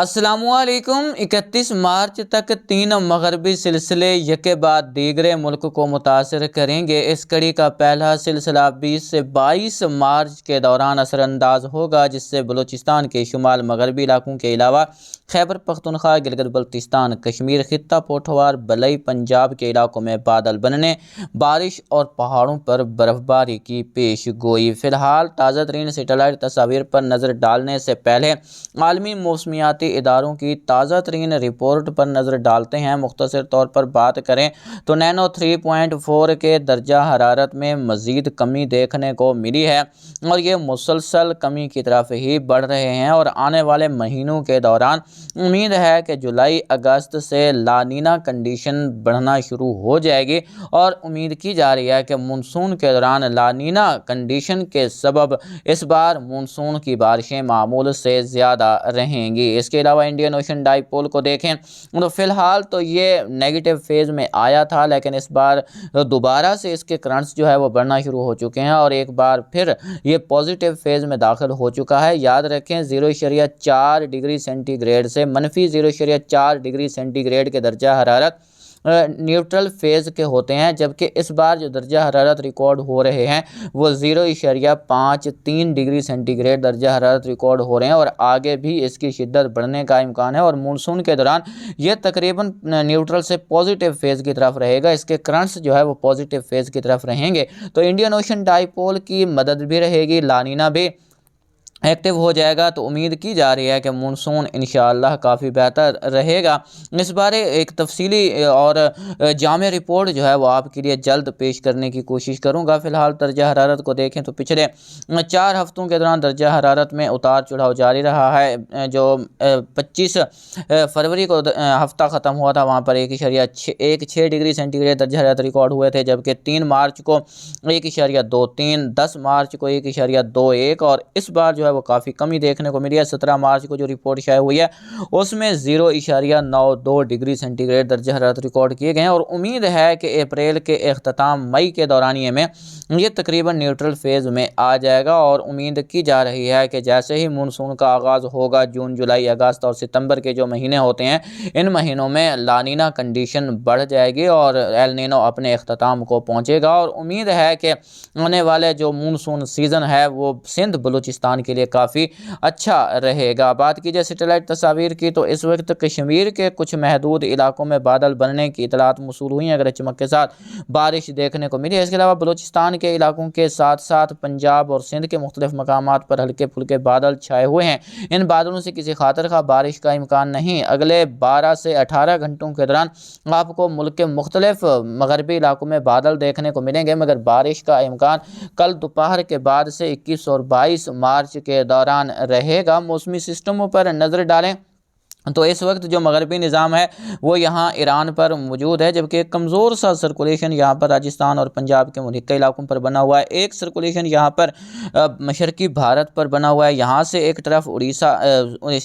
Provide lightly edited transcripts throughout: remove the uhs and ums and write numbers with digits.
अस्सलामुअलैकुम। 31 मार्च तक 3 मगरबी सिलसिले यके बाद दीगरे मुल्क को मुतासर करेंगे। इस कड़ी का पहला सिलसिला 20 से 22 मार्च के दौरान असरअंदाज होगा, जिससे बलूचिस्तान के शुमाल मगरबी इलाकों के अलावा खैबर पख्तूनख्वा, गिलगित बल्तिस्तान, कश्मीर, खित्ता पोठवार, बलई, पंजाब के इलाकों में बादल बनने, बारिश और पहाड़ों पर बर्फबारी की पेश गोई। फिलहाल ताज़ा तरीन सेटेलाइट तस्वीर पर नज़र डालने से पहले आलमी मौसमियाती इदारों की ताज़ा तरीन रिपोर्ट पर नज़र डालते हैं। मुख्तसर तौर पर बात करें तो नैनो 3.4 के दर्जा हरारत में मज़ीद कमी देखने को मिली है और ये मुसलसल कमी की तरफ ही बढ़ रहे हैं और आने वाले महीनों के दौरान उम्मीद है कि जुलाई अगस्त से लानीना कंडीशन बढ़ना शुरू हो जाएगी और उम्मीद की जा रही है कि मानसून के दौरान लानीना कंडीशन के सबब इस बार मानसून की बारिशें मामूल से ज़्यादा रहेंगी। इसके अलावा इंडियन ओशन डाइपोल को देखें तो फिलहाल तो ये नेगेटिव फेज़ में आया था, लेकिन इस बार दोबारा से इसके करंट्स जो है वो बढ़ना शुरू हो चुके हैं और एक बार फिर ये पॉजिटिव फेज़ में दाखिल हो चुका है। याद रखें 0.4 डिग्री सेंटीग्रेड से -0.4 डिग्री सेंटीग्रेड के दर्जा हरारत न्यूट्रल फेज़ के होते हैं, जबकि इस बार जो दर्जा हरारत रिकॉर्ड हो रहे हैं वो 0.53 डिग्री सेंटीग्रेड दर्जा हरारत रिकॉर्ड हो रहे हैं और आगे भी इसकी शिद्दत बढ़ने का इम्कान है और मानसून के दौरान ये तकरीबन न्यूट्रल से पॉजिटिव फेज़ की तरफ रहेगा। इसके करंट्स जो है वो पॉजिटिव फेज़ की तरफ रहेंगे, तो इंडियन ओशन डाइपोल की मदद भी रहेगी, लानीना भी एक्टिव हो जाएगा। तो उम्मीद की जा रही है कि मानसून इंशाअल्लाह काफ़ी बेहतर रहेगा। इस बारे एक तफसीली और जामे रिपोर्ट जो है वो आपके लिए जल्द पेश करने की कोशिश करूंगा। फ़िलहाल दर्जा हरारत को देखें तो पिछले 4 हफ्तों के दौरान दर्जा हरारत में उतार चढ़ाव जारी रहा है। जो 25 फरवरी को हफ्ता ख़त्म हुआ था वहाँ पर 1.6 डिग्री सेंटीग्रेड दर्जा हरारत रिकॉर्ड हुए थे, जबकि 3 मार्च को 1.23, 10 मार्च को 1.21 और इस बार जो वो काफ़ी कमी देखने को मिली है। 17 मार्च को जो रिपोर्ट शाये हुई है उसमें 0.92 डिग्री सेंटीग्रेड दर्जा हरारत रिकॉर्ड किए गए हैं और उम्मीद है कि अप्रैल के अख्ताम मई के दौरानिए में ये तकरीबन न्यूट्रल फेज़ में आ जाएगा और उम्मीद की जा रही है कि जैसे ही मानसून का आगाज़ होगा, जून, जुलाई, अगस्त और सितंबर के जो महीने होते हैं इन महीनों में लानीना कंडीशन बढ़ जाएगी और एल नीनो अपने अख्ताम को पहुँचेगा और उम्मीद है कि आने वाले जो मानसून सीज़न है वो सिंध बलूचिस्तान के लिए काफ़ी अच्छा रहेगा। बात की जाए सैटेलाइट तस्वीर की तो इस वक्त कश्मीर के कुछ महदूद इलाकों में बादल बनने की इतलात मौसूल हुई हैं, अगर चमक के साथ बारिश देखने को मिली है। इसके अलावा बलूचिस्तान के इलाकों के साथ साथ पंजाब और सिंध के मुख्तलिफ मकामात पर हल्के फुल्के बादल छाए हुए हैं। इन बादलों से किसी खातर का बारिश का इम्कान नहीं। अगले 12 से 18 घंटों के दौरान आपको मुल्क के मुख्तलिफ मगरबी इलाकों में बादल देखने को मिलेंगे, मगर बारिश का इम्कान कल दोपहर के बाद से 21 और 22 मार्च के दौरान रहेगा। मौसमी सिस्टमों पर नज़र डालें तो इस वक्त जो मगरबी निज़ाम है वो यहाँ ईरान पर मौजूद है, जबकि एक कमज़ोर सा सर्कुलेशन यहाँ पर राजस्थान और पंजाब के मुल्क इलाकों पर बना हुआ है। एक सर्कुलेशन यहाँ पर मशरकी भारत पर बना हुआ है। यहाँ से एक तरफ उड़ीसा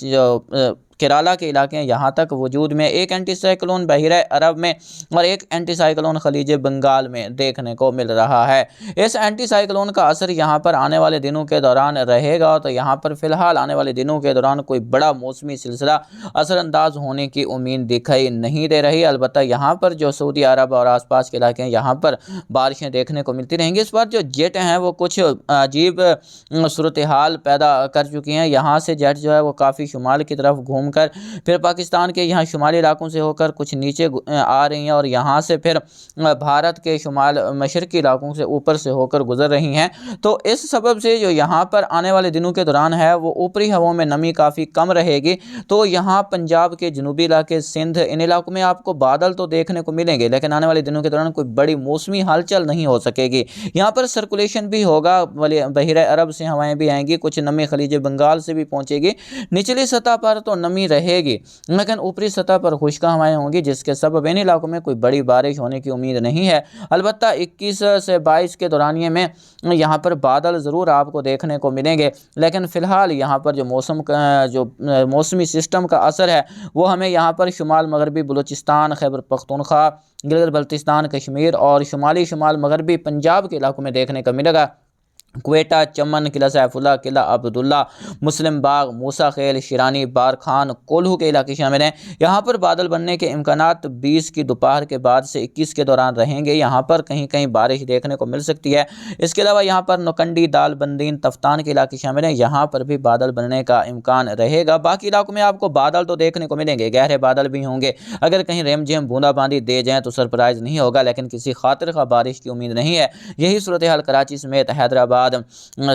जो केरला के इलाके हैं यहाँ तक वजूद में एक एंटी साइक्लोन बहिरा अरब में और एक एंटी साइक्लोन खलीज बंगाल में देखने को मिल रहा है। इस एंटी साइक्लोन का असर यहाँ पर आने वाले दिनों के दौरान रहेगा, तो यहाँ पर फ़िलहाल आने वाले दिनों के दौरान कोई बड़ा मौसमी सिलसिला असरअंदाज होने की उम्मीद दिखाई नहीं दे रही। अलबत्ता यहाँ पर जो सऊदी अरब और आसपास के इलाके हैं यहाँ पर बारिशें देखने को मिलती रहेंगी। इस बार जो जेट हैं वो कुछ अजीब सूरत हाल पैदा कर चुकी हैं। यहाँ से जेट जो है वो काफ़ी शुमाल की तरफ घूम कर फिर पाकिस्तान के यहाँ शुमाली इलाकों से होकर कुछ नीचे आ रही हैं और यहाँ से फिर भारत के शुमाल मशरकी इलाकों से ऊपर से होकर गुजर रही हैं। तो इस सबब से जो यहाँ पर आने वाले दिनों के दौरान है वो ऊपरी हवाओं में नमी काफ़ी कम रहेगी। तो यहाँ पंजाब के जनूबी इलाके, सिंध, इन इलाकों में आपको बादल तो देखने को मिलेंगे, लेकिन आने वाले दिनों के दौरान कोई बड़ी मौसमी हलचल नहीं हो सकेगी। यहाँ पर सर्कुलेशन भी होगा, बहिरा अरब से हवाएं भी आएंगी, कुछ नमी खलीज बंगाल से भी पहुँचेगी। निचली सतह पर तो नमी रहेगी, लेकिन ऊपरी सतह पर खुश्क हवाएं होंगी, जिसके सबब इन इलाकों में कोई बड़ी बारिश होने की उम्मीद नहीं है। अलबत्ता 21 से 22 के दौरानिए में यहाँ पर बादल ज़रूर आपको देखने को मिलेंगे, लेकिन फ़िलहाल यहाँ पर जो मौसमी सिस्टम का असर है वो हमें यहाँ पर शुमाल मगरबी बलूचिस्तान, खैबर पख्तूनख्वा, गिलगित बल्तिस्तान, कश्मीर और शुमाल मगरबी पंजाब के इलाकों में देखने को मिलेगा। क्वेटा, चमन, किला सैफुल्ला, किला अब्दुल्ला, मुस्लिम बाग, मूसा खेल, शिरानी, बारखान, कोल्हू के इलाके शामिल हैं। यहाँ पर बादल बनने के इम्कानात 20 की दोपहर के बाद से 21 के दौरान रहेंगे। यहाँ पर कहीं कहीं बारिश देखने को मिल सकती है। इसके अलावा यहाँ पर नौकंडी, दालबंदीन, तफ्तान के इलाके शामिल हैं। यहाँ पर भी बादल बनने का इम्कान रहेगा। बाकी इलाकों में आपको बादल तो देखने को मिलेंगे, गहरे बादल भी होंगे। अगर कहीं रेमझिम बूंदाबांदी दे जाएँ तो सरप्राइज नहीं होगा, लेकिन किसी खातिर का बारिश की उम्मीद नहीं है। यही सूरत हाल कराची समेत हैदराबाद,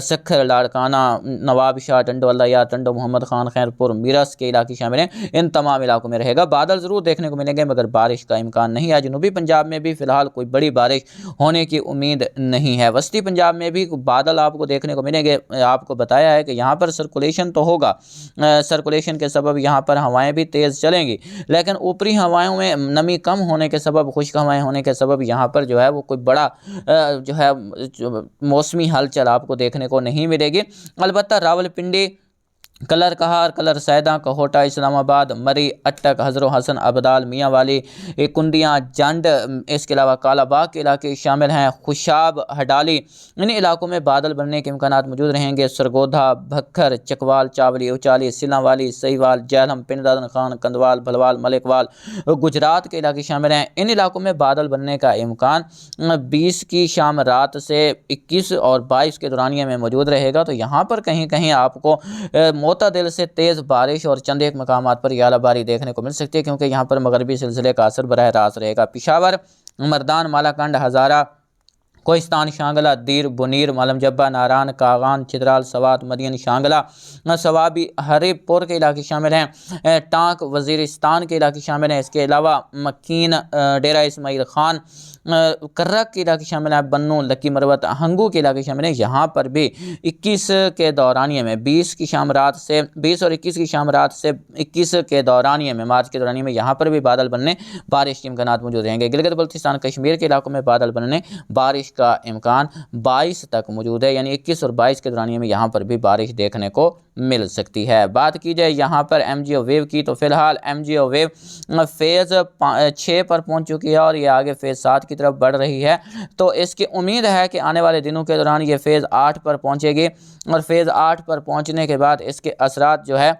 सखर, लाड़काना, नवाब शाह, टंडो अल्लाह, टंडो मोहम्मद खान, खैरपुर, मीरस के इलाके शामिल हैं। इन तमाम इलाकों में रहेगा। बादल ज़रूर देखने को मिलेंगे मगर बारिश का इम्कान नहीं है। जनूबी पंजाब में भी फ़िलहाल कोई बड़ी बारिश होने की उम्मीद नहीं है। वस्ती पंजाब में भी बादल आपको देखने को मिलेंगे। आपको बताया है कि यहाँ पर सर्कुलेशन तो होगा, सर्कुलेशन के सबब यहाँ पर हवाएँ भी तेज़ चलेंगी, लेकिन ऊपरी हवाओं में नमी कम होने के सबब, खुश्क हवाएँ होने के सबब यहाँ पर जो है वो कोई बड़ा जो है मौसमी हलचल आपको देखने को नहीं मिलेगी। अलबत्ता रावलपिंडी, कलर कहार, कलर सैदा, कहोटा, इस्लामाबाद, मरी, अटक, हज़रो हसन, अबदाल, मियाँ वाली, कुंडियाँ, जंड, इसके अलावा कालाबाग के इलाके शामिल हैं। खुशाब, हडाली, इन इलाकों में बादल बनने के इम्कानात मौजूद रहेंगे। सरगोधा, भक्खर, चकवाल, चावली, उचाली, सिलावाली, सहीवाल, जहलम, पिंड दादन खान, कंदवाल, भलवाल, मलिकवाल, गुजरात के इलाके शामिल हैं। इन इलाकों में बादल बनने का इम्कान 20 की शाम रात से 21 और 22 के दौरानिया में मौजूद रहेगा। तो यहाँ पर कहीं कहीं आपको मोतदिल से तेज़ बारिश और चंद एक मकामात पर यालाबारी देखने को मिल सकती है, क्योंकि यहाँ पर मगरबी सिलसिले का असर बरह रास्त रहेगा। पिशावर, मर्दान, मालाकंड, हज़ारा, कोहिस्तान, शांगला, दीर, बुनीर, मालम जब्बा, नारान, कागान, चित्राल, सवात, मदियन, शांगला, सवाबी, हरीपुर के इलाके शामिल हैं। टांक, वज़ीरिस्तान के इलाके शामिल हैं। इसके अलावा मकीन, डेरा इस्माइल खान, कर्रक के इलाके शामिल हैं। बन्नू, लकी मरवत, हंगू के इलाके शामिल हैं। यहाँ पर भी 21 के दौरानिए में 20 की शाम रात से 20 और 21 की शाम रात से 21 के दौरानिए में, मार्च के दौरानिए में यहाँ पर भी बादल बनने, बारिश के इम्कानात मौजूद रहेंगे। गिलगित बल्तिस्तान, कश्मीर के इलाकों में बादल बनने, बारिश का इम्कान 22 तक मौजूद है, यानी 21 और 22 के दौरानिए में यहाँ पर भी बारिश देखने को मिल सकती है। बात की जाए यहाँ पर MGO वेव की, तो फिलहाल MGO वेव फेज़ 6 पर पहुँच चुकी है और ये आगे फेज़ 7 की तरफ बढ़ रही है। तो इसकी उम्मीद है कि आने वाले दिनों के दौरान ये फेज़ 8 पर पहुँचेगी और फेज़ 8 पर पहुँचने के बाद इसके असरात जो है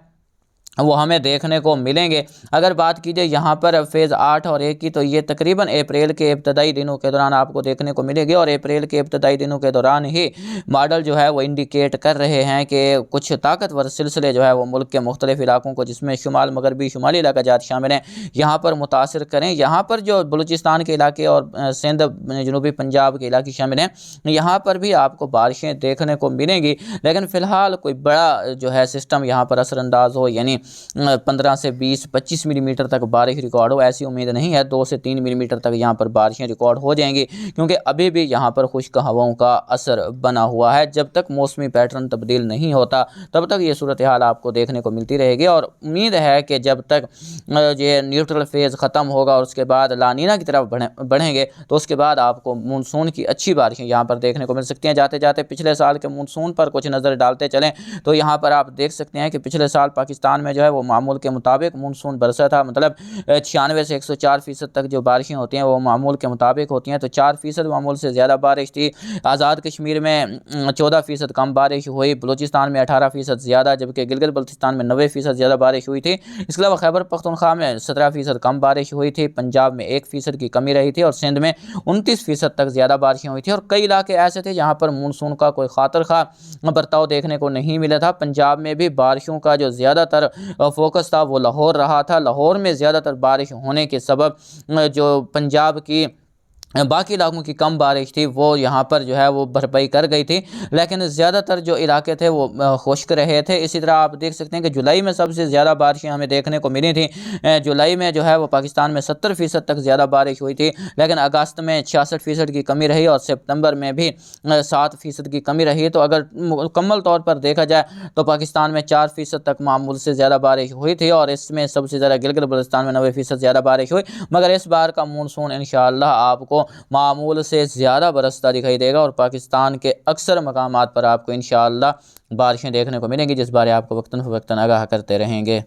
वो हमें देखने को मिलेंगे। अगर बात कीजिए यहाँ पर फेज़ 8 और 1 की, तो ये तकरीबन अप्रैल के इब्तदाई दिनों के दौरान आपको देखने को मिलेगी और अप्रैल के इब्तदाई दिनों के दौरान ही मॉडल जो है वो इंडिकेट कर रहे हैं कि कुछ ताकतवर सिलसिले जो है वो मुल्क के मुख्तलिफ इलाकों को, जिसमें शुमाल मगरबी शुमाली इलाका जात शामिल हैं, यहाँ पर मुतासर करें। यहाँ पर जो बलूचिस्तान के इलाके और सिंध, जनूबी पंजाब के इलाके शामिल हैं, यहाँ पर भी आपको बारिशें देखने को मिलेंगी, लेकिन फ़िलहाल कोई बड़ा जो है सिस्टम यहाँ पर असरअंदाज हो, यानी 15 से 20-25 मिलीमीटर तक बारिश रिकॉर्ड हो, ऐसी उम्मीद नहीं है। 2 से 3 मिलीमीटर तक यहाँ पर बारिशें रिकॉर्ड हो जाएंगी, क्योंकि अभी भी यहाँ पर खुश्क हवाओं का असर बना हुआ है। जब तक मौसमी पैटर्न तब्दील नहीं होता तब तक ये सूरत हाल आपको देखने को मिलती रहेगी और उम्मीद है कि जब तक ये न्यूट्रल फेज़ ख़त्म होगा और उसके बाद लानीना की तरफ बढ़ेंगे तो उसके बाद आपको मानसून की अच्छी बारिशें यहाँ पर देखने को मिल सकती हैं। जाते जाते पिछले साल के मानसून पर कुछ नज़र डालते चलें तो यहाँ पर आप देख सकते हैं कि पिछले साल पाकिस्तान में जो है वो मामूल के मुताबिक मानसून बरसा था। मतलब 96 से 104% तक जो बारिशें होती हैं वो मामूल के मुताबिक होती हैं। तो 4% मामूल से ज़्यादा बारिश थी। आज़ाद कश्मीर में 14% कम बारिश हुई, बलूचिस्तान में 18% ज़्यादा, जबकि गिलगित बल्तिस्तान में 90% ज़्यादा बारिश हुई थी। इसके अलावा खैबर पख्तूनख्वा में 17% कम बारिश हुई थी, पंजाब में 1% की कमी रही थी और सिंध में 29% तक ज़्यादा बारिशें हुई थी। और कई इलाके ऐसे थे जहाँ पर मानसून का कोई खातिर खा बर्ताव देखने को नहीं मिला था। पंजाब में भी बारिशों का जो ज़्यादातर फोकस था वो लाहौर रहा था। लाहौर में ज़्यादातर बारिश होने के सबब जो पंजाब की बाकी इलाकों की कम बारिश थी वो यहाँ पर जो है वो भरपाई कर गई थी, लेकिन ज़्यादातर जो इलाके थे वो खुश्क रहे थे। इसी तरह आप देख सकते हैं कि जुलाई में सबसे ज़्यादा बारिशें हमें देखने को मिली थी। जुलाई में जो है वो पाकिस्तान में 70% तक ज़्यादा बारिश हुई थी, लेकिन अगस्त में 66% की कमी रही और सितंबर में भी 7% की कमी रही। तो अगर मुकम्मल तौर पर देखा जाए तो पाकिस्तान में 4% तक मामूल से ज़्यादा बारिश हुई थी और इसमें सबसे ज़्यादा गिलगित बल्तिस्तान में 90% ज़्यादा बारिश हुई। मगर इस बार का मानसून इंशाअल्लाह आपको मामूल से ज़्यादा बरसता दिखाई देगा और पाकिस्तान के अक्सर मकामात पर आपको इंशाअल्लाह बारिशें देखने को मिलेंगी, जिस बारे आपको वक्तन फ़वक्तन आगाह करते रहेंगे।